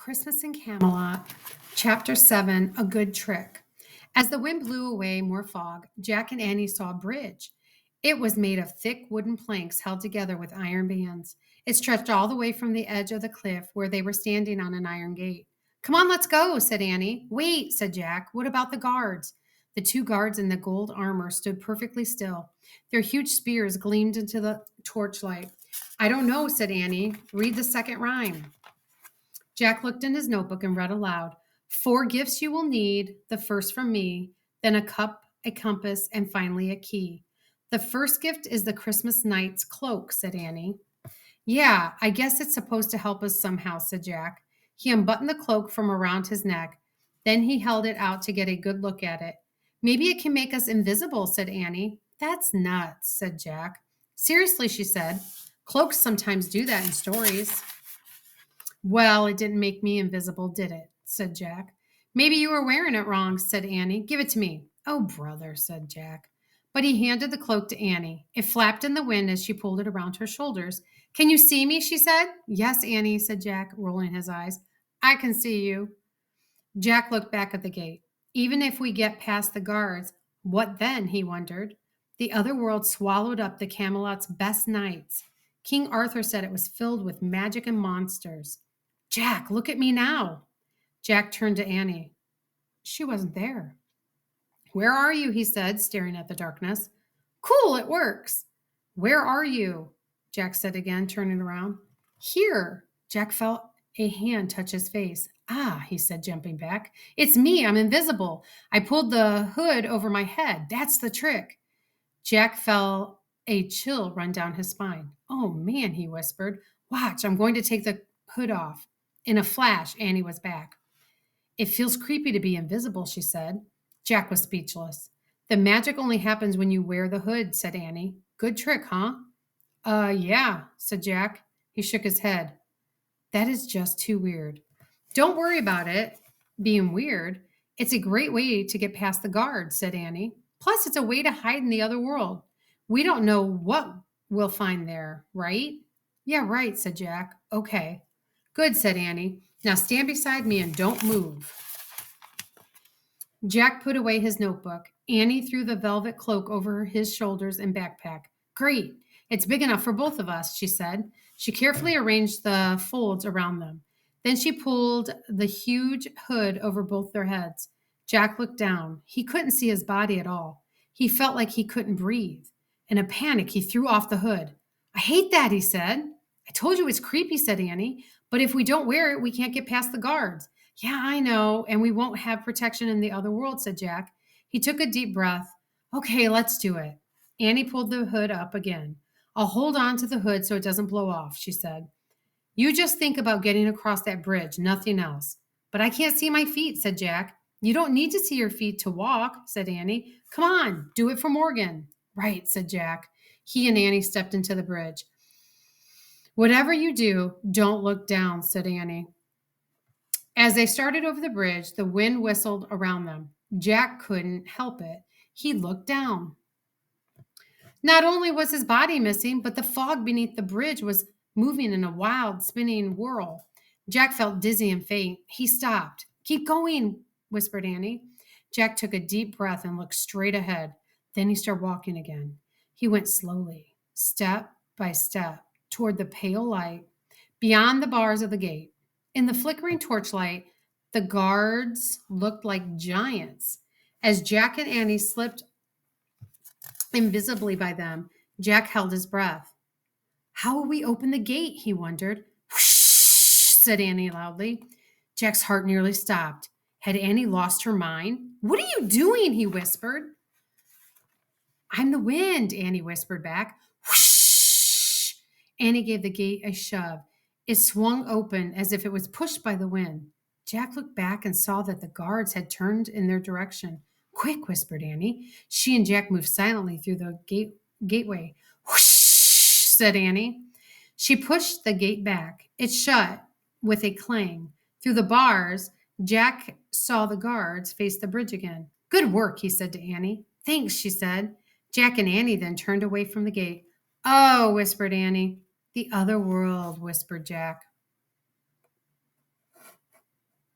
Christmas in Camelot, Chapter 7, A Good Trick. As the wind blew away more fog, Jack and Annie saw a bridge. It was made of thick wooden planks held together with iron bands. It stretched all the way from the edge of the cliff where they were standing on an iron gate. "Come on, let's go," said Annie. "Wait," said Jack. "What about the guards?" The two guards in the gold armor stood perfectly still. Their huge spears gleamed into the torchlight. "I don't know," said Annie. "Read the second rhyme." Jack looked in his notebook and read aloud. "4 gifts you will need, the first from me, then a cup, a compass, and finally a key. The first gift is the Christmas knight's cloak," said Annie. "Yeah, I guess it's supposed to help us somehow," said Jack. He unbuttoned the cloak from around his neck. Then he held it out to get a good look at it. "Maybe it can make us invisible," said Annie. "That's nuts," said Jack. "Seriously," she said. "Cloaks sometimes do that in stories." "Well, it didn't make me invisible, did it?" said Jack. "Maybe you were wearing it wrong," said Annie. "Give it to me." "Oh, brother," said Jack. But he handed the cloak to Annie. It flapped in the wind as she pulled it around her shoulders. "Can you see me?" she said. "Yes, Annie," said Jack, rolling his eyes. "I can see you." Jack looked back at the gate. Even if we get past the guards, what then? He wondered. The other world swallowed up the Camelot's best knights. King Arthur said it was filled with magic and monsters. "Jack, look at me now." Jack turned to Annie. She wasn't there. "Where are you?" he said, staring at the darkness. "Cool, it works." "Where are you?" Jack said again, turning around. "Here." Jack felt a hand touch his face. "Ah," he said, jumping back. "It's me. I'm invisible. I pulled the hood over my head. That's the trick." Jack felt a chill run down his spine. "Oh, man," he whispered. "Watch, I'm going to take the hood off." In a flash, Annie was back. "It feels creepy to be invisible," she said. Jack was speechless. "The magic only happens when you wear the hood," said Annie. "Good trick, huh?" Yeah," said Jack. He shook his head. "That is just too weird." "Don't worry about it being weird. It's a great way to get past the guards," said Annie. "Plus, it's a way to hide in the other world. We don't know what we'll find there, right?" "Yeah, right," said Jack. "Okay." "Good," said Annie. "Now stand beside me and don't move." Jack put away his notebook. Annie threw the velvet cloak over his shoulders and backpack. "Great. It's big enough for both of us," she said. She carefully arranged the folds around them. Then she pulled the huge hood over both their heads. Jack looked down. He couldn't see his body at all. He felt like he couldn't breathe. In a panic, he threw off the hood. "I hate that," he said. "I told you it's creepy," said Annie. "But if we don't wear it, we can't get past the guards." "Yeah, I know, and we won't have protection in the other world," said Jack. He took a deep breath. "Okay, let's do it." Annie pulled the hood up again. "I'll hold on to the hood so it doesn't blow off," she said. "You just think about getting across that bridge, nothing else." "But I can't see my feet," said Jack. "You don't need to see your feet to walk," said Annie. "Come on, do it for Morgan." "Right," said Jack. He and Annie stepped into the bridge. "Whatever you do, don't look down," said Annie. As they started over the bridge, the wind whistled around them. Jack couldn't help it. He looked down. Not only was his body missing, but the fog beneath the bridge was moving in a wild, spinning whirl. Jack felt dizzy and faint. He stopped. "Keep going," whispered Annie. Jack took a deep breath and looked straight ahead. Then he started walking again. He went slowly, step by step, toward the pale light beyond the bars of the gate. In the flickering torchlight, the guards looked like giants. As Jack and Annie slipped invisibly by them, Jack held his breath. "How will we open the gate?" he wondered. "Whoosh," said Annie loudly. Jack's heart nearly stopped. Had Annie lost her mind? "What are you doing?" he whispered. "I'm the wind," Annie whispered back. Whoosh! Annie gave the gate a shove. It swung open as if it was pushed by the wind. Jack looked back and saw that the guards had turned in their direction. "Quick," whispered Annie. She and Jack moved silently through the gateway. "Whoosh!" said Annie. She pushed the gate back. It shut with a clang. Through the bars, Jack saw the guards face the bridge again. "Good work," he said to Annie. "Thanks," she said. Jack and Annie then turned away from the gate. "Oh," whispered Annie. "The other world," whispered Jack.